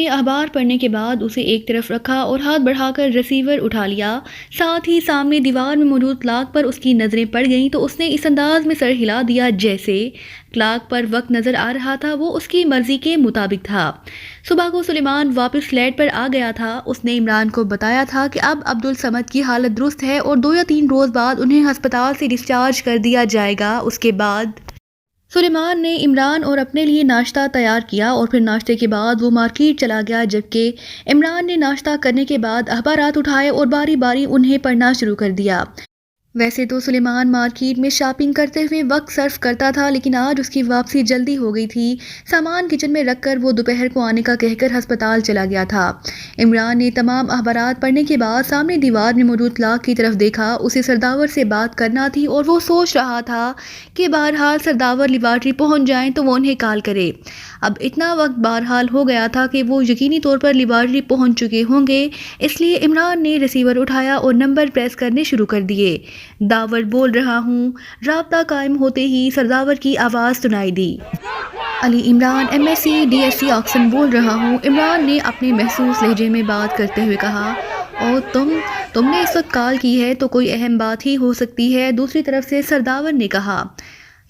نے اخبار پڑھنے کے بعد اسے ایک طرف رکھا اور ہاتھ بڑھا کر ریسیور اٹھا لیا۔ ساتھ ہی سامنے دیوار میں موجود کلاک پر اس کی نظریں پڑ گئیں تو اس نے اس انداز میں سر ہلا دیا جیسے کلاک پر وقت نظر آ رہا تھا وہ اس کی مرضی کے مطابق تھا۔ صبح کو سلیمان واپس فلیٹ پر آ گیا تھا۔ اس نے عمران کو بتایا تھا کہ اب عبدالصمد کی حالت درست ہے اور 2 یا 3 روز بعد انہیں ہسپتال سے ڈسچارج کر دیا جائے گا۔ اس کے بعد سلیمان نے عمران اور اپنے لیے ناشتہ تیار کیا اور پھر ناشتے کے بعد وہ مارکیٹ چلا گیا، جبکہ عمران نے ناشتہ کرنے کے بعد اخبارات اٹھائے اور باری باری انہیں پڑھنا شروع کر دیا۔ ویسے تو سلیمان مارکیٹ میں شاپنگ کرتے ہوئے وقت صرف کرتا تھا، لیکن آج اس کی واپسی جلدی ہو گئی تھی۔ سامان کچن میں رکھ کر وہ دوپہر کو آنے کا کہہ کر ہسپتال چلا گیا تھا۔ عمران نے تمام اخبارات پڑھنے کے بعد سامنے دیوار میں موجود کلاک کی طرف دیکھا۔ اسے سرداور سے بات کرنا تھی اور وہ سوچ رہا تھا کہ بہرحال سرداور لیبارٹری پہنچ جائیں تو وہ انہیں کال کرے۔ اب اتنا وقت بہرحال ہو گیا تھا کہ وہ یقینی طور پر لیبارٹری پہنچ چکے ہوں گے، اس لیے عمران نے ریسیور اٹھایا اور نمبر پریس کرنے شروع کر دیے۔ داور بول رہا ہوں۔ رابطہ قائم ہوتے ہی سرداور کی آواز سنائی دی۔ علی عمران MSc DSc آکسن بول رہا ہوں۔ عمران نے اپنے محسوس لہجے میں بات کرتے ہوئے کہا، اور تم نے اس وقت کال کی ہے تو کوئی اہم بات ہی ہو سکتی ہے۔ دوسری طرف سے سرداور نے کہا،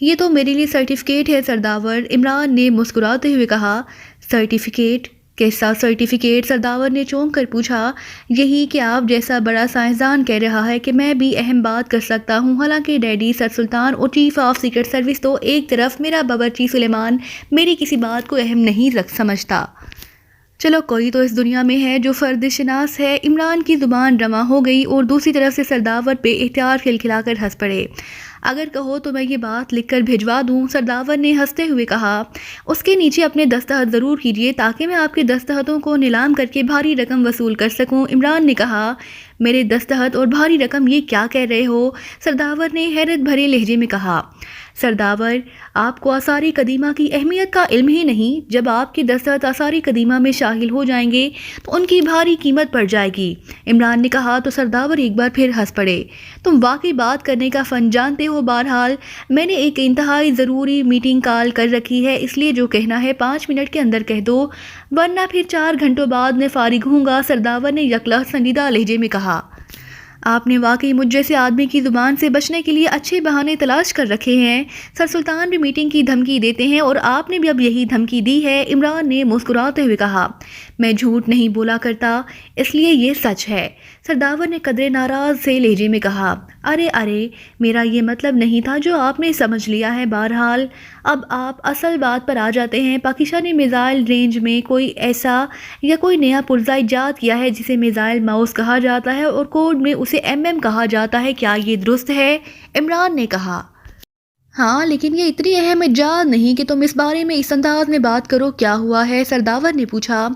یہ تو میرے لیے سرٹیفکیٹ ہے سرداور۔ عمران نے مسکراتے ہوئے کہا، سرٹیفکیٹ؟ کیسا سرٹیفکیٹ؟ سرداور نے چونک کر پوچھا۔ یہی کہ آپ جیسا بڑا سائنسدان کہہ رہا ہے کہ میں بھی اہم بات کر سکتا ہوں۔ حالانکہ ڈیڈی سر سلطان اور چیف آف سیکرٹ سروس تو ایک طرف، میرا باورچی سلیمان میری کسی بات کو اہم نہیں سمجھتا۔ چلو کوئی تو اس دنیا میں ہے جو فرد شناس ہے۔ عمران کی زبان رواں ہو گئی اور دوسری طرف سے سرداور بے اختیار کھلکھلا کر ہنس پڑے۔ اگر کہو تو میں یہ بات لکھ کر بھجوا دوں، سرداور نے ہنستے ہوئے کہا۔ اس کے نیچے اپنے دستخط ضرور کیجیے تاکہ میں آپ کے دستخطوں کو نیلام کر کے بھاری رقم وصول کر سکوں۔ عمران نے کہا، میرے دستخط اور بھاری رقم، یہ کیا کہہ رہے ہو؟ سرداور نے حیرت بھرے لہجے میں کہا۔ سرداور، آپ کو آثار قدیمہ کی اہمیت کا علم ہی نہیں۔ جب آپ کے دستخط آثار قدیمہ میں شامل ہو جائیں گے تو ان کی بھاری قیمت پڑ جائے گی۔ عمران نے کہا تو سرداور ایک بار پھر ہنس پڑے۔ تم واقعی بات کرنے کا فن جانتے ہو۔ بہرحال میں نے ایک انتہائی ضروری میٹنگ کال کر رکھی ہے، اس لیے جو کہنا ہے 5 منٹ کے اندر کہہ دو، ورنہ پھر 4 گھنٹوں بعد میں فارغ ہوں گا۔ سرداور نے یک لحظ سنجیدہ لہجے میں کہا، آپ نے واقعی مجھ جیسے آدمی کی زبان سے بچنے کے لیے اچھے بہانے تلاش کر رکھے ہیں۔ سر سلطان بھی میٹنگ کی دھمکی دیتے ہیں اور آپ نے بھی اب یہی دھمکی دی ہے۔ عمران نے مسکراتے ہوئے کہا، میں جھوٹ نہیں بولا کرتا، اس لیے یہ سچ ہے۔ سرداور نے قدرے ناراض سے لہجے میں کہا، ارے میرا یہ مطلب نہیں تھا جو آپ نے سمجھ لیا ہے۔ بہرحال اب آپ اصل بات پر آ جاتے ہیں۔ پاکستانی میزائل رینج میں کوئی ایسا یا کوئی نیا پرزہ ایجاد کیا ہے جسے میزائل ماؤس کہا جاتا ہے اور کوڈ میں اسے MM کہا جاتا ہے، کیا یہ درست ہے؟ عمران نے کہا، ہاں، لیکن یہ اتنی اہم ایجاد نہیں کہ تم اس بارے میں اس انداز میں بات کرو۔ کیا ہوا ہے؟ سرداور نے پوچھا۔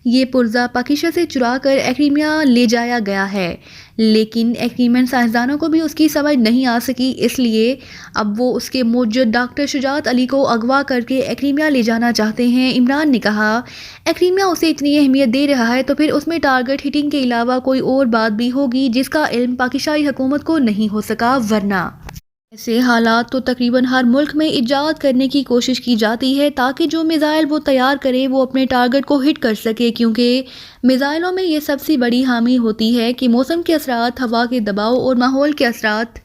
یہ پرزہ پاکستان سے چرا کر ایکریمیا لے جایا گیا ہے، لیکن ایکریمن سائنسدانوں کو بھی اس کی سمجھ نہیں آ سکی، اس لیے اب وہ اس کے موجد ڈاکٹر شجاعت علی کو اغوا کر کے ایکریمیا لے جانا چاہتے ہیں۔ عمران نے کہا، ایکریمیا اسے اتنی اہمیت دے رہا ہے تو پھر اس میں ٹارگٹ ہٹنگ کے علاوہ کوئی اور بات بھی ہوگی جس کا علم پاکستانی حکومت کو نہیں ہو سکا، ورنہ ایسے حالات تو تقریباً ہر ملک میں ایجاد کرنے کی کوشش کی جاتی ہے تاکہ جو میزائل وہ تیار کرے وہ اپنے ٹارگٹ کو ہٹ کر سکے، کیونکہ میزائلوں میں یہ سب سے بڑی حامی ہوتی ہے کہ موسم کے اثرات، ہوا کے دباؤ اور ماحول کے اثرات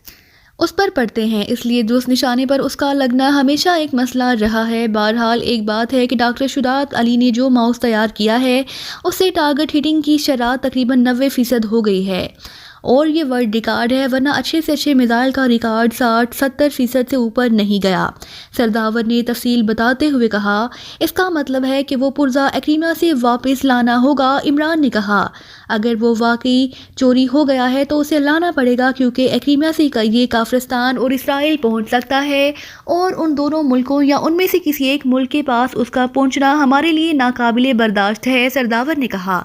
اس پر پڑتے ہیں، اس لیے درست نشانے پر اس کا لگنا ہمیشہ ایک مسئلہ رہا ہے۔ بہرحال ایک بات ہے کہ ڈاکٹر شجاعت علی نے جو ماؤس تیار کیا ہے اس سے ٹارگٹ ہٹنگ کی شرح تقریباً 90% ہو گئی ہے اور یہ ورلڈ ریکارڈ ہے، ورنہ اچھے سے اچھے میزائل کا ریکارڈ 60-70% سے اوپر نہیں گیا۔ سرداور نے تفصیل بتاتے ہوئے کہا، اس کا مطلب ہے کہ وہ پرزہ ایکریمیا سے واپس لانا ہوگا۔ عمران نے کہا، اگر وہ واقعی چوری ہو گیا ہے تو اسے لانا پڑے گا، کیونکہ ایکریمیا سے یہ کافرستان اور اسرائیل پہنچ سکتا ہے اور ان دونوں ملکوں یا ان میں سے کسی ایک ملک کے پاس اس کا پہنچنا ہمارے لیے ناقابل برداشت ہے۔ سرداور نے کہا،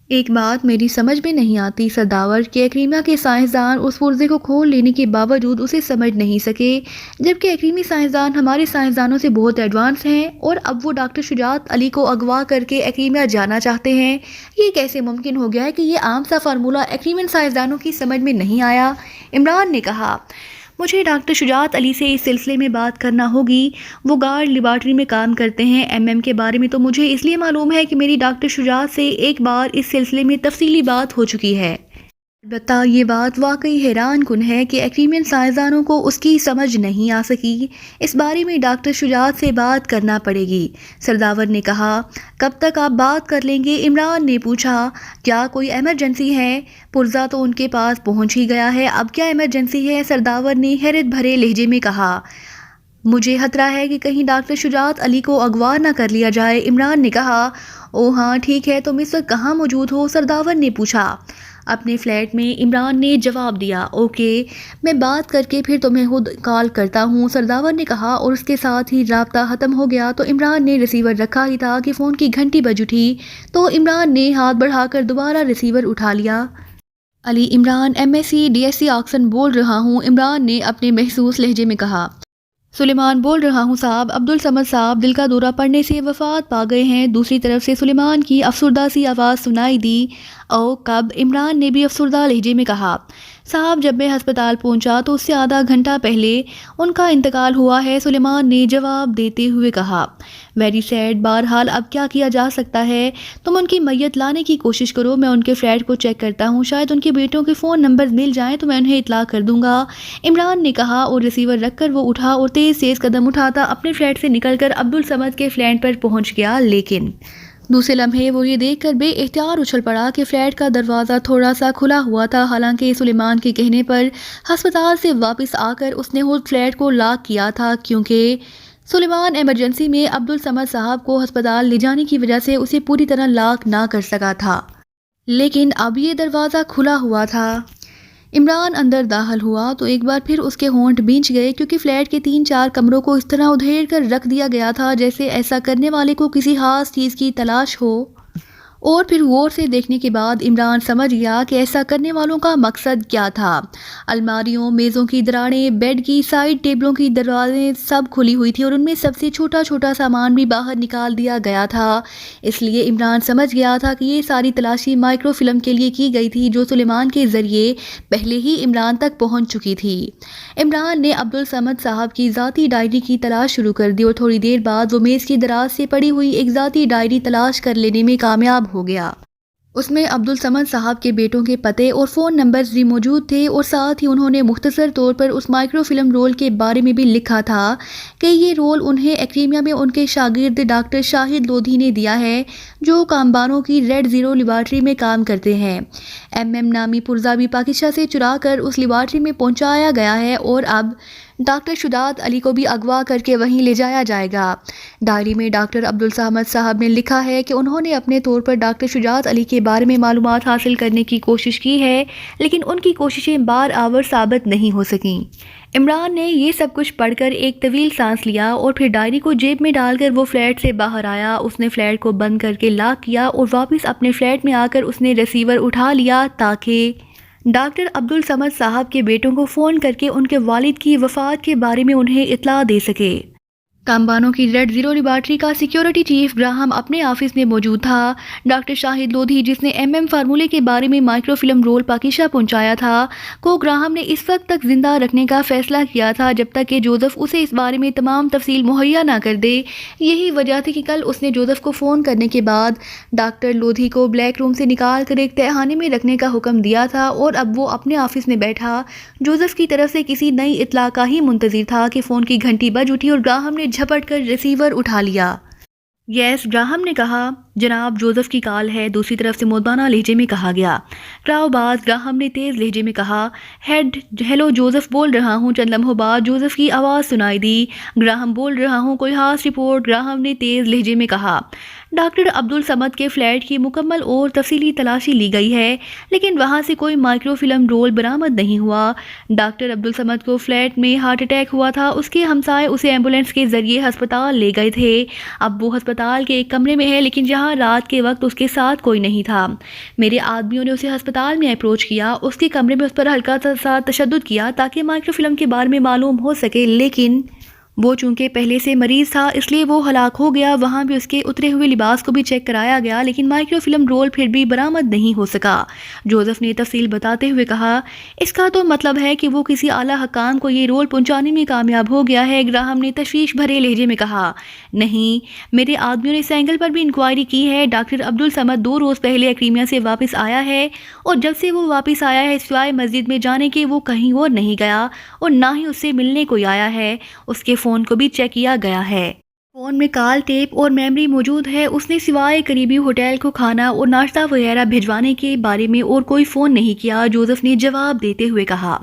ایک بات میری سمجھ میں نہیں آتی سرداور کہ ایکریمیا کے سائنسدان اس پرزے کو کھول لینے کے باوجود اسے سمجھ نہیں سکے، جبکہ ایکریمی سائنسدان ہمارے سائنسدانوں سے بہت ایڈوانس ہیں اور اب وہ ڈاکٹر شجاعت علی کو اغوا کر کے ایکریمیا جانا چاہتے ہیں۔ یہ کیسے ممکن ہو گیا ہے کہ یہ عام سا فارمولہ ایکریمن سائنسدانوں کی سمجھ میں نہیں آیا؟ عمران نے کہا، مجھے ڈاکٹر شجاعت علی سے اس سلسلے میں بات کرنا ہوگی۔ وہ گارڈ لیبارٹری میں کام کرتے ہیں۔ ایم کے بارے میں تو مجھے اس لیے معلوم ہے کہ میری ڈاکٹر شجاعت سے ایک بار اس سلسلے میں تفصیلی بات ہو چکی ہے۔ البتہ یہ بات واقعی حیران کن ہے کہ ایکویرین سائنسدانوں کو اس کی سمجھ نہیں آ سکی۔ اس بارے میں ڈاکٹر شجاعت سے بات کرنا پڑے گی، سرداور نے کہا۔ کب تک آپ بات کر لیں گے؟ عمران نے پوچھا۔ کیا کوئی ایمرجنسی ہے؟ پرزا تو ان کے پاس پہنچ ہی گیا ہے، اب کیا ایمرجنسی ہے؟ سرداور نے حیرت بھرے لہجے میں کہا۔ مجھے خطرہ ہے کہ کہیں ڈاکٹر شجاعت علی کو اغوا نہ کر لیا جائے، عمران نے کہا۔ او ہاں ٹھیک ہے، تم اس وقت کہاں موجود ہو؟ سرداور نے پوچھا۔ اپنے فلیٹ میں، عمران نے جواب دیا۔ اوکے، میں بات کر کے پھر تمہیں خود کال کرتا ہوں، سرداور نے کہا، اور اس کے ساتھ ہی رابطہ ختم ہو گیا۔ تو عمران نے ریسیور رکھا ہی تھا کہ فون کی گھنٹی بج اٹھی، تو عمران نے ہاتھ بڑھا کر دوبارہ ریسیور اٹھا لیا۔ علی عمران MSc DSc آکسن بول رہا ہوں، عمران نے اپنے محسوس لہجے میں کہا۔ سلیمان بول رہا ہوں صاحب، عبدالصمد صاحب دل کا دورہ پڑنے سے وفات پا گئے ہیں۔ دوسری طرف سے سلیمان کی افسردہ سی آواز سنائی دی۔ او کب؟ عمران نے بھی افسردہ لہجے میں کہا۔ صاحب جب میں ہسپتال پہنچا تو اس سے آدھا گھنٹہ پہلے ان کا انتقال ہوا ہے، سلیمان نے جواب دیتے ہوئے کہا۔ ویری سیڈ، بہرحال اب کیا کیا جا سکتا ہے؟ تم ان کی میت لانے کی کوشش کرو، میں ان کے فلیٹ کو چیک کرتا ہوں، شاید ان کے بیٹوں کے فون نمبرز مل جائیں تو میں انہیں اطلاع کر دوں گا، عمران نے کہا، اور ریسیور رکھ کر وہ اٹھا اور تیز تیز قدم اٹھاتا اپنے فلیٹ سے نکل کر عبدالصمد کے فلیٹ پر پہنچ گیا۔ لیکن دوسرے لمحے وہ یہ دیکھ کر بے اختیار اچھل پڑا کہ فلیٹ کا دروازہ تھوڑا سا کھلا ہوا تھا، حالانکہ سلیمان کے کہنے پر ہسپتال سے واپس آ کر اس نے خود فلیٹ کو لاک کیا تھا، کیونکہ سلیمان ایمرجنسی میں عبدالصمد صاحب کو ہسپتال لے جانے کی وجہ سے اسے پوری طرح لاک نہ کر سکا تھا، لیکن اب یہ دروازہ کھلا ہوا تھا۔ عمران اندر داخل ہوا تو ایک بار پھر اس کے ہونٹ بھینچ گئے، کیونکہ فلیٹ کے 3-4 کمروں کو اس طرح ادھیڑ کر رکھ دیا گیا تھا جیسے ایسا کرنے والے کو کسی خاص چیز کی تلاش ہو، اور پھر غور سے دیکھنے کے بعد عمران سمجھ گیا کہ ایسا کرنے والوں کا مقصد کیا تھا۔ الماریوں، میزوں کی دراڑیں، بیڈ کی سائیڈ ٹیبلوں کی دروازیں سب کھلی ہوئی تھی، اور ان میں سب سے چھوٹا چھوٹا سامان بھی باہر نکال دیا گیا تھا۔ اس لیے عمران سمجھ گیا تھا کہ یہ ساری تلاشی مائکرو فلم کے لیے کی گئی تھی، جو سلیمان کے ذریعے پہلے ہی عمران تک پہنچ چکی تھی۔ عمران نے عبدالصمد صاحب کی ذاتی ڈائری کی تلاش شروع کر دی، اور تھوڑی دیر بعد وہ میز کی دراز سے پڑی ہوئی ایک ذاتی ڈائری تلاش کر لینے میں کامیاب ہو گیا۔ اس میں عبدالصمد صاحب کے بیٹوں کے پتے اور فون نمبرز بھی موجود تھے، اور ساتھ ہی انہوں نے مختصر طور پر اس مائکرو فلم رول کے بارے میں بھی لکھا تھا کہ یہ رول انہیں ایکریمیا میں ان کے شاگرد ڈاکٹر شاہد لودھی نے دیا ہے، جو کامبانوں کی ریڈ زیرو لیبارٹری میں کام کرتے ہیں۔ نامی پرزا بھی پاکستان سے چرا کر اس لیبارٹری میں پہنچایا گیا ہے، اور اب ڈاکٹر شجاعت علی کو بھی اغوا کر کے وہیں لے جایا جائے گا۔ ڈائری میں ڈاکٹر عبدالصمد صاحب نے لکھا ہے کہ انہوں نے اپنے طور پر ڈاکٹر شجاعت علی کے بارے میں معلومات حاصل کرنے کی کوشش کی ہے، لیکن ان کی کوششیں بار آور ثابت نہیں ہو سکیں۔ عمران نے یہ سب کچھ پڑھ کر ایک طویل سانس لیا، اور پھر ڈائری کو جیب میں ڈال کر وہ فلیٹ سے باہر آیا۔ اس نے فلیٹ کو بند کر کے لاک کیا، اور واپس اپنے فلیٹ میں آ کر اس نے ریسیور اٹھا لیا تاکہ ڈاکٹر عبدالصمد صاحب کے بیٹوں کو فون کر کے ان کے والد کی وفات کے بارے میں انہیں اطلاع دے سکے۔ کامبانوں کی ریڈ زیرو لیبارٹری کا سیکیورٹی چیف گراہم اپنے آفس میں موجود تھا۔ ڈاکٹر شاہد لودھی، جس نے فارمولے کے بارے میں مائکرو فلم رول پاکستان پہنچایا تھا، کو گراہم نے اس وقت تک زندہ رکھنے کا فیصلہ کیا تھا جب تک کہ جوزف اسے اس بارے میں تمام تفصیل مہیا نہ کر دے۔ یہی وجہ تھی کہ کل اس نے جوزف کو فون کرنے کے بعد ڈاکٹر لودھی کو بلیک روم سے نکال کر ایک تہخانے میں رکھنے کا حکم دیا تھا، اور اب وہ اپنے آفس میں بیٹھا جوزف کی طرف سے کسی نئی اطلاع کا ہی منتظر تھا کہ فون کی گھنٹی بج اٹھی، اور گراہم نے جھپٹ کر ریسیور اٹھا لیا۔ یس، گراہم نے کہا، جناب جوزف کی کال ہے، دوسری طرف سے مودبانہ لہجے میں کہا گیا۔ کراؤ باز، گراہم نے تیز لہجے میں کہا۔ ہیلو جوزف بول رہا ہوں۔ چند لمحوں بعد جوزف کی آواز سنائی دی۔ گراہم بول رہا ہوں، کوئی خاص رپورٹ؟ گراہم نے تیز لہجے میں کہا۔ ڈاکٹر عبدالصمد کے فلیٹ کی مکمل اور تفصیلی تلاشی لی گئی ہے، لیکن وہاں سے کوئی مائکرو فلم رول برآمد نہیں ہوا۔ ڈاکٹر عبدالصمد کو فلیٹ میں ہارٹ اٹیک ہوا تھا، اس کے ہمسائے اسے ایمبولینس کے ذریعے ہسپتال لے گئے تھے۔ اب وہ ہسپتال کے ایک کمرے میں ہے، لیکن جہاں رات کے وقت اس کے ساتھ کوئی نہیں تھا۔ میرے آدمیوں نے اسے ہسپتال میں اپروچ کیا، اس کے کمرے میں اس پر ہلکا سا تشدد کیا تاکہ مائکرو فلم کے بارے میں معلوم ہو سکے، لیکن وہ چونکہ پہلے سے مریض تھا اس لیے وہ ہلاک ہو گیا۔ وہاں بھی اس کے اترے ہوئے لباس کو بھی چیک کرایا گیا لیکن مائکرو فلم رول پھر بھی برآمد نہیں ہو سکا۔ جوزف نے تفصیل بتاتے ہوئے کہا، اس کا تو مطلب ہے کہ وہ کسی اعلیٰ حکام کو یہ رول پہنچانے میں کامیاب ہو گیا ہے۔ گراہم نے تشویش بھرے لہجے میں کہا، نہیں، میرے آدمیوں نے اس اینگل پر بھی انکوائری کی ہے۔ ڈاکٹر عبدالصمد 2 روز پہلے ایکریمیا سے واپس آیا ہے اور جب سے وہ واپس آیا ہے سوائے مسجد میں جانے کے وہ کہیں اور نہیں گیا اور نہ ہی اس سے ملنے کوئی آیا ہے۔ اس کے فون کو بھی چیک کیا گیا ہے۔ فون میں کال ٹیپ اور میموری موجود ہے۔ اس نے سوائے قریبی ہوٹل کو کھانا اور ناشتہ وغیرہ بھجوانے کے بارے میں اور کوئی فون نہیں کیا، جوزف نے جواب دیتے ہوئے کہا۔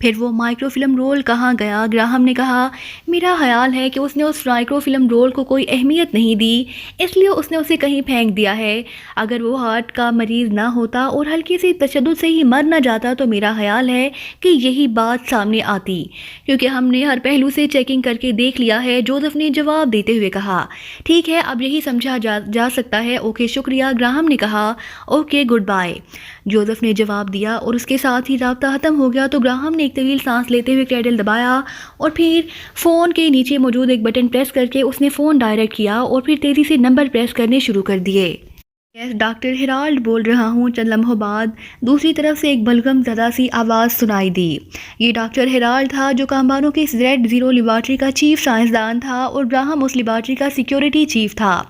پھر وہ مائکرو فلم رول کہاں گیا؟ گراہم نے کہا، میرا خیال ہے کہ اس نے اس مائکرو فلم رول کو کوئی اہمیت نہیں دی، اس لیے اس نے اسے کہیں پھینک دیا ہے۔ اگر وہ ہارٹ کا مریض نہ ہوتا اور ہلکے سے تشدد سے ہی مر نہ جاتا تو میرا خیال ہے کہ یہی بات سامنے آتی، کیونکہ ہم نے ہر پہلو سے چیکنگ کر کے دیکھ لیا ہے۔ جوزف نے جواب دیتے ہوئے کہا، ٹھیک ہے، اب یہی سمجھا جا سکتا ہے۔ اوکے، شکریہ، گراہم نے کہا۔ اوکے، گڈ بائے، جوزف نے جواب دیا اور اس کے ساتھ ہی رابطہ ختم ہو گیا تو گراہم نے ایک طویل سانس لیتے ہوئے کیڈل دبایا اور پھر فون کے نیچے موجود ایک بٹن پریس کر کے اس نے فون ڈائریکٹ کیا اور پھر تیزی سے نمبر پریس کرنے شروع کر دیے۔ یس، ڈاکٹر ہیرالڈ بول رہا ہوں۔ چند لمحوں بعد دوسری طرف سے ایک بلغم زدہ سی آواز سنائی دی۔ یہ ڈاکٹر ہیرالڈ تھا جو کامبانو کے Z0 لیبارٹری کا چیف سائنسدان تھا اور گراہم اس لیبارٹری کا سیکیورٹی چیف تھا۔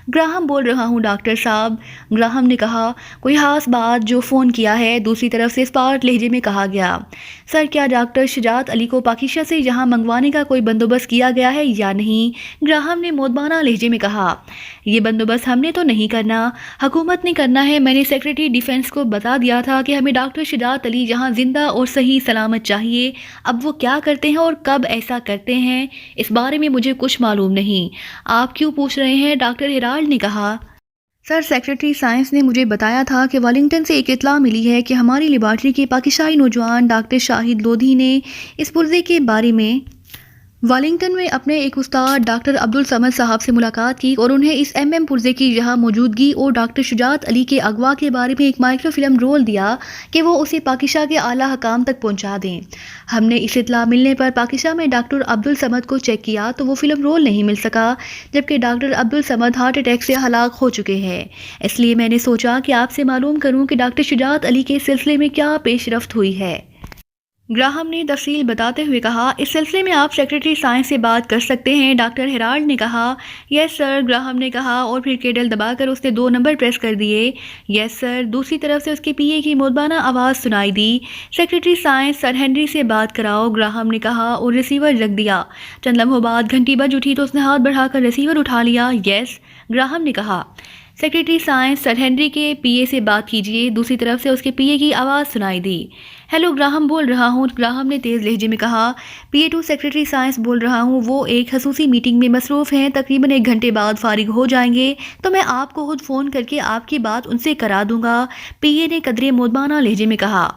گراہم بول رہا ہوں ڈاکٹر صاحب، گراہم نے کہا، کوئی خاص بات جو فون کیا ہے؟ دوسری طرف سے اسپارٹ لہجے میں کہا گیا، سر کیا ڈاکٹر شجاعت علی کو پاکیزہ سے یہاں منگوانے کا کوئی بندوبست کیا گیا ہے یا نہیں؟ گراہم نے مودبانہ لہجے میں کہا، یہ بندوبست ہم نے تو نہیں کرنا، حکومت نے کرنا ہے۔ میں نے سیکریٹری ڈیفنس کو بتا دیا تھا کہ ہمیں ڈاکٹر شجاعت علی یہاں زندہ اور صحیح سلامت چاہیے۔ اب وہ کیا کرتے ہیں اور کب ایسا کرتے ہیں اس بارے میں مجھے کچھ معلوم نہیں۔ آپ کیوں پوچھ رہے ہیں؟ ڈاکٹر ہیرالڈ نے کہا، سر سیکریٹری سائنس نے مجھے بتایا تھا کہ والنگٹن سے ایک اطلاع ملی ہے کہ ہماری لیبارٹری کے پاکستانی نوجوان ڈاکٹر شاہد لودھی نے اس پرزے کے بارے میں والنگٹن میں اپنے ایک استاد ڈاکٹر عبدالصمد صاحب سے ملاقات کی اور انہیں اس پرزے کی یہاں موجودگی اور ڈاکٹر شجاعت علی کے اغوا کے بارے میں ایک مائکرو فلم رول دیا کہ وہ اسے پاکستان کے اعلیٰ حکام تک پہنچا دیں۔ ہم نے اس اطلاع ملنے پر پاکستان میں ڈاکٹر عبدالصمد کو چیک کیا تو وہ فلم رول نہیں مل سکا، جبکہ ڈاکٹر عبدالصمد ہارٹ اٹیک سے ہلاک ہو چکے ہیں۔ اس لیے میں نے سوچا کہ آپ سے معلوم کروں کہ ڈاکٹر شجاعت علی کے سلسلے میں کیا پیش رفت ہوئی ہے۔ گراہم نے تفصیل بتاتے ہوئے کہا، اس سلسلے میں آپ سیکریٹری سائنس سے بات کر سکتے ہیں۔ ڈاکٹر ہیرالڈ نے کہا، یس سر، گراہم نے کہا اور پھر کیڈل دبا کر اس نے 2 نمبر پریس کر دیے۔ یس سر، دوسری طرف سے اس کے PA کی مودبانہ آواز سنائی دی، سیکریٹری سائنس سر ہنری سے بات کراؤ، گراہم نے کہا اور ریسیور رکھ دیا۔ چند لمحوں بعد گھنٹی بج اٹھی تو اس نے ہاتھ بڑھا کر ریسیور اٹھا لیا۔ یس، گراہم نے کہا، سیکریٹری سائنس سر ہنری کے PA سے بات کیجیے۔ دوسری طرف سے اس کے PA کی آواز سنائی دی، ہیلو، گراہم بول رہا ہوں۔ گراہم نے تیز لہجے میں کہا، PA2 سیکریٹری سائنس بول رہا ہوں، وہ ایک خصوصی میٹنگ میں مصروف ہیں، تقریباً 1 گھنٹے بعد فارغ ہو جائیں گے تو میں آپ کو خود فون کر کے آپ کی بات ان سے کرا دوں گا، PA نے قدرے مودبانہ لہجے میں کہا۔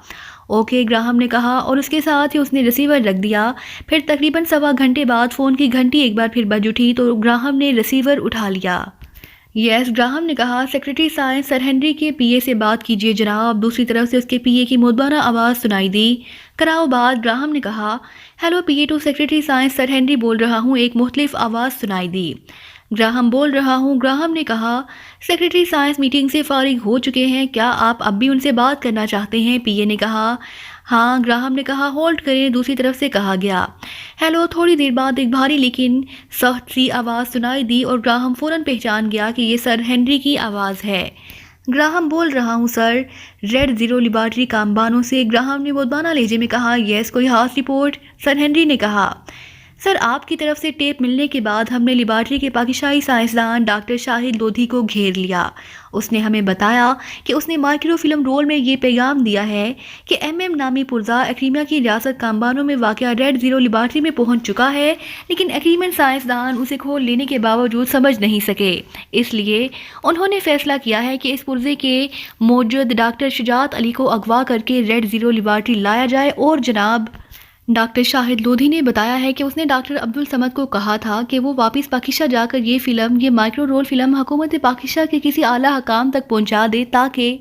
اوکے، گراہم نے کہا اور اس کے ساتھ ہی اس نے ریسیور رکھ دیا۔ پھر تقریباً 1.25 گھنٹے بعد فون کی گھنٹی ایک بار پھر بج اٹھی تو گراہم نے ریسیور اٹھا لیا۔ یس، گراہم نے کہا، سیکریٹری سائنس سر ہنری کے PA سے بات کیجیے جناب۔ دوسری طرف سے اس کے PA کی مودبانہ آواز سنائی دی، کراؤ بات، گراہم نے کہا۔ Hello PA2 secretary science sir Henry بول رہا ہوں، ایک مختلف آواز سنائی دی۔ گراہم بول رہا ہوں، گراہم نے کہا، سیکریٹری سائنس میٹنگ سے فارغ ہو چکے ہیں، کیا آپ اب بھی ان سے بات کرنا چاہتے ہیں؟ PA نے کہا، ہاں، گراہم نے کہا، ہولڈ کریں، دوسری طرف سے کہا گیا۔ ہیلو، تھوڑی دیر بعد ایک بھاری لیکن سخت سی آواز سنائی دی اور گراہم فوراً پہچان گیا کہ یہ سر ہنری کی آواز ہے۔ گراہم بول رہا ہوں سر، Z0 لیبارٹری کامبانو سے، گراہم نے مودبانہ لہجے میں کہا۔ یس، کوئی خاص رپورٹ؟ سر ہنری نے کہا، سر آپ کی طرف سے ٹیپ ملنے کے بعد ہم نے لیبارٹری کے پاکستانی سائنسدان ڈاکٹر شاہد لودھی کو گھیر لیا۔ اس نے ہمیں بتایا کہ اس نے مائکرو فلم رول میں یہ پیغام دیا ہے کہ نامی پرزہ ایکریمیا کی ریاست کامبانو میں واقع Z0 لیبارٹری میں پہنچ چکا ہے، لیکن ایکریمن سائنسدان اسے کھول لینے کے باوجود سمجھ نہیں سکے۔ اس لیے انہوں نے فیصلہ کیا ہے کہ اس پرزے کے موجد ڈاکٹر شجاعت علی کو اغوا کر کے Z0 لیبارٹری لایا جائے اور جناب ڈاکٹر شاہد لودھی نے بتایا ہے کہ اس نے ڈاکٹر عبدالصمد کو کہا تھا کہ وہ واپس پاکستان جا کر یہ مائکرو رول فلم حکومت پاکستان کے کسی اعلیٰ حکام تک پہنچا دے تاکہ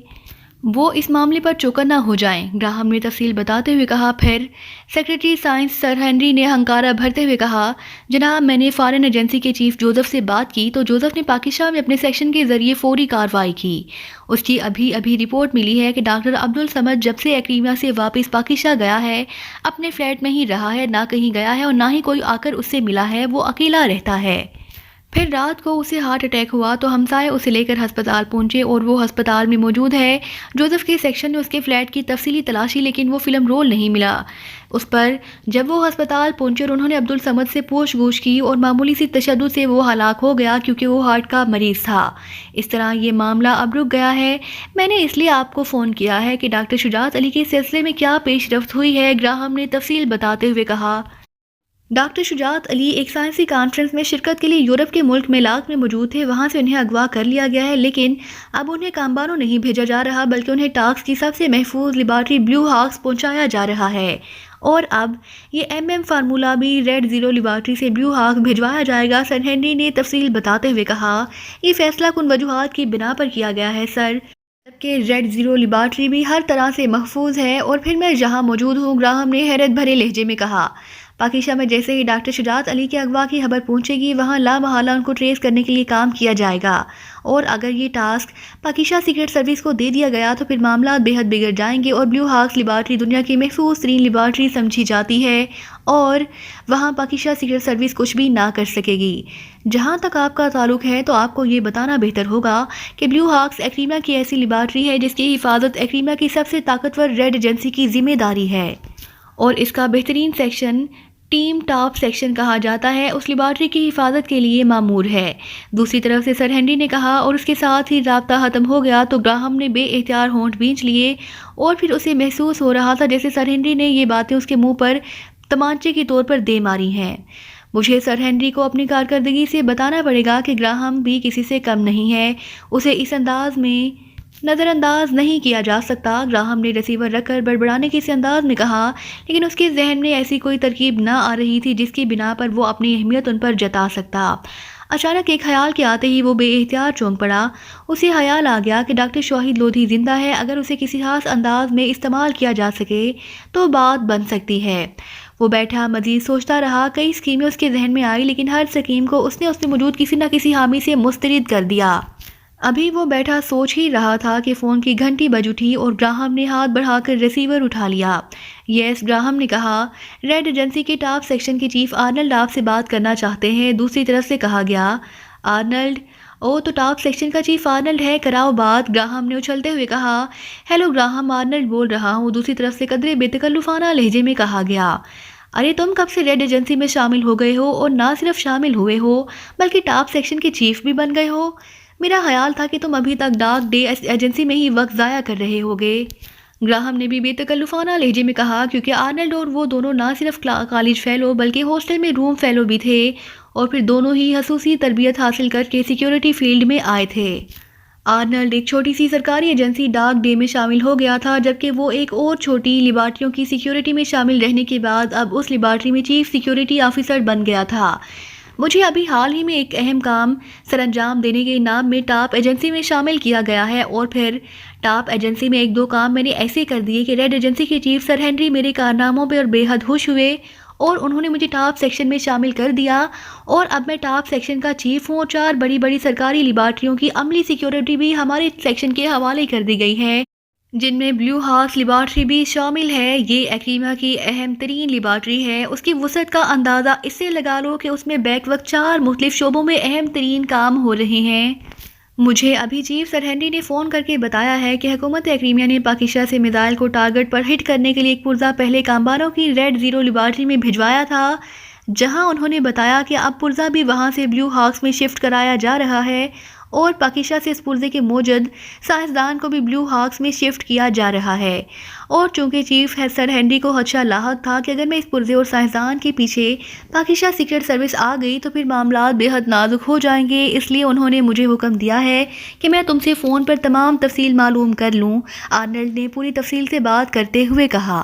وہ اس معاملے پر چوکنا ہو جائیں، گراہم نے تفصیل بتاتے ہوئے کہا۔ پھر سیکریٹری سائنس سر ہنری نے ہنکارا بھرتے ہوئے کہا، جناب میں نے فارن ایجنسی کے چیف جوزف سے بات کی تو جوزف نے پاکستان میں اپنے سیکشن کے ذریعے فوری کارروائی کی۔ اس کی ابھی رپورٹ ملی ہے کہ ڈاکٹر عبدالصمد جب سے ایکریمیا سے واپس پاکستان گیا ہے اپنے فلیٹ میں ہی رہا ہے، نہ کہیں گیا ہے اور نہ ہی کوئی آ کر اس سے ملا ہے، وہ اکیلا رہتا ہے۔ پھر رات کو اسے ہارٹ اٹیک ہوا تو ہمسائے اسے لے کر ہسپتال پہنچے اور وہ ہسپتال میں موجود ہے۔ جوزف کے سیکشن نے اس کے فلیٹ کی تفصیلی تلاشی لیکن وہ فلم رول نہیں ملا اس پر۔ جب وہ ہسپتال پہنچے اور انہوں نے عبدالصمد سے پوچھ گچھ کی اور معمولی سی تشدد سے وہ ہلاک ہو گیا کیونکہ وہ ہارٹ کا مریض تھا۔ اس طرح یہ معاملہ اب رک گیا ہے۔ میں نے اس لیے آپ کو فون کیا ہے کہ ڈاکٹر شجاعت علی کے سلسلے میں کیا پیش رفت ہوئی ہے، گراہم نے تفصیل بتاتے ہوئے کہا۔ ڈاکٹر شجاعت علی ایک سائنسی کانفرنس میں شرکت کے لیے یورپ کے ملک میلاک میں موجود تھے، وہاں سے انہیں اغوا کر لیا گیا ہے، لیکن اب انہیں کامبانو نہیں بھیجا جا رہا بلکہ انہیں ٹاکس کی سب سے محفوظ لیبارٹری بلیو ہاکس پہنچایا جا رہا ہے، اور اب یہ فارمولا بھی ریڈ زیرو لیبارٹری سے بلیو ہاکس بھجوایا جائے گا، سر ہنری نے تفصیل بتاتے ہوئے کہا۔ یہ فیصلہ کن وجوہات کی بنا پر کیا گیا ہے سر، جبکہ ریڈ زیرو لیبارٹری بھی ہر طرح سے محفوظ ہے، اور پھر میں جہاں موجود ہوں، گراہم نے حیرت بھرے لہجے میں کہا۔ پاکستان میں جیسے ہی ڈاکٹر شجاعت علی کے اغوا کی خبر پہنچے گی وہاں لامحالہ ان کو ٹریس کرنے کے لیے کام کیا جائے گا، اور اگر یہ ٹاسک پاکستان سیکرٹ سروس کو دے دیا گیا تو پھر معاملات بے حد بگڑ جائیں گے، اور بلیو ہاکس لیبارٹری دنیا کی محفوظ ترین لیبارٹری سمجھی جاتی ہے، اور وہاں پاکستان سیکرٹ سروس کچھ بھی نہ کر سکے گی۔ جہاں تک آپ کا تعلق ہے تو آپ کو یہ بتانا بہتر ہوگا کہ بلیو ہاکس ایکریمیا کی ایسی لیبارٹری ہے جس کی حفاظت ایکریمیا کی سب سے طاقتور ریڈ ایجنسی کی ذمہ داری ہے، اور اس کا بہترین سیکشن ٹیم ٹاپ سیکشن کہا جاتا ہے اس لیبارٹری کی حفاظت کے لیے مامور ہے۔ دوسری طرف سے سر ہنری نے کہا، اور اس کے ساتھ ہی رابطہ ختم ہو گیا تو گراہم نے بے اختیار ہونٹ بھینچ لیے، اور پھر اسے محسوس ہو رہا تھا جیسے سر ہنری نے یہ باتیں اس کے منہ پر تمانچے کے طور پر دے ماری ہیں۔ مجھے سر ہنری کو اپنی کارکردگی سے بتانا پڑے گا کہ گراہم بھی کسی سے کم نہیں ہے، اسے اس انداز میں نظر انداز نہیں کیا جا سکتا، گراہم نے ریسیور رکھ کر بڑبڑانے کے اس انداز میں کہا، لیکن اس کے ذہن میں ایسی کوئی ترکیب نہ آ رہی تھی جس کی بنا پر وہ اپنی اہمیت ان پر جتا سکتا۔ اچانک ایک خیال کے آتے ہی وہ بے اختیار چونک پڑا، اسے خیال آ گیا کہ ڈاکٹر شاہد لودھی زندہ ہے، اگر اسے کسی خاص انداز میں استعمال کیا جا سکے تو بات بن سکتی ہے۔ وہ بیٹھا مزید سوچتا رہا، کئی اسکیمیں اس کے ذہن میں آئی لیکن ہر اسکیم کو اس نے موجود کسی نہ کسی حامی سے مسترد کر دیا۔ ابھی وہ بیٹھا سوچ ہی رہا تھا کہ فون کی گھنٹی بج اٹھی اور گراہم نے ہاتھ بڑھا کر ریسیور اٹھا لیا۔ یس، گراہم نے کہا، ریڈ ایجنسی کے ٹاپ سیکشن کے چیف آرنلڈ آپ سے بات کرنا چاہتے ہیں۔ دوسری طرف سے کہا گیا، آرنلڈ؟ او تو ٹاپ سیکشن کا چیف آرنلڈ ہے، کراؤ بات، گراہم نے اچھلتے ہوئے کہا۔ ہیلو گراہم، آرنلڈ بول رہا ہوں، دوسری طرف سے قدرے بے تکلفانہ لہجے میں کہا گیا۔ ارے تم کب سے ریڈ ایجنسی میں شامل ہو گئے ہو، اور نہ صرف شامل ہوئے ہو بلکہ ٹاپ سیکشن کے چیف بھی بن گئے ہو؟ میرا خیال تھا کہ تم ابھی تک ڈاک ڈے ایجنسی میں ہی وقت ضائع کر رہے ہوگے، گراہم نے بھی بے تکلفانہ لہجے میں کہا، کیونکہ آرنلڈ اور وہ دونوں نہ صرف کالج فیلو بلکہ ہاسٹل میں روم فیلو بھی تھے، اور پھر دونوں ہی خصوصی تربیت حاصل کر کے سیکیورٹی فیلڈ میں آئے تھے۔ آرنلڈ ایک چھوٹی سی سرکاری ایجنسی ڈاک ڈے میں شامل ہو گیا تھا، جبکہ وہ ایک اور چھوٹی لیبارٹریوں کی سیکیورٹی میں شامل رہنے کے بعد اب اس لیبارٹری میں چیف سیکیورٹی آفیسر بن گیا تھا۔ مجھے ابھی حال ہی میں ایک اہم کام سر انجام دینے کے انعام میں ٹاپ ایجنسی میں شامل کیا گیا ہے، اور پھر ٹاپ ایجنسی میں ایک دو کام میں نے ایسے کر دیے کہ ریڈ ایجنسی کے چیف سر ہنری میرے کارناموں پر بے حد خوش ہوئے، اور انہوں نے مجھے ٹاپ سیکشن میں شامل کر دیا، اور اب میں ٹاپ سیکشن کا چیف ہوں، اور 4 بڑی بڑی سرکاری لیبارٹریوں کی عملی سیکیورٹی بھی ہمارے سیکشن کے حوالے کر دی گئی ہے، جن میں بلیو ہاکس لیبارٹری بھی شامل ہے۔ یہ ایکریمیا کی اہم ترین لیبارٹری ہے، اس کی وسعت کا اندازہ اس سے لگا لو کہ اس میں بیک وقت 4 مختلف شعبوں میں اہم ترین کام ہو رہے ہیں۔ مجھے ابھی چیف سر ہنری نے فون کر کے بتایا ہے کہ حکومت ایکریمیا نے پاکستان سے میزائل کو ٹارگٹ پر ہٹ کرنے کے لیے ایک پرزہ پہلے کامبانو کی ریڈ زیرو لیبارٹری میں بھجوایا تھا، جہاں انہوں نے بتایا کہ اب پرزہ بھی وہاں سے بلیو ہاکس میں شفٹ کرایا جا رہا ہے، اور پاکستان سے اس پرزے کے موجد سائنسدان کو بھی بلیو ہاکس میں شفٹ کیا جا رہا ہے، اور چونکہ چیف سر ہنری کو خدشہ لاحق تھا کہ اگر میں اس پرزے اور سائنسدان کے پیچھے پاکستان سیکرٹ سروس آ گئی تو پھر معاملات بے حد نازک ہو جائیں گے، اس لیے انہوں نے مجھے حکم دیا ہے کہ میں تم سے فون پر تمام تفصیل معلوم کر لوں، آرنلڈ نے پوری تفصیل سے بات کرتے ہوئے کہا۔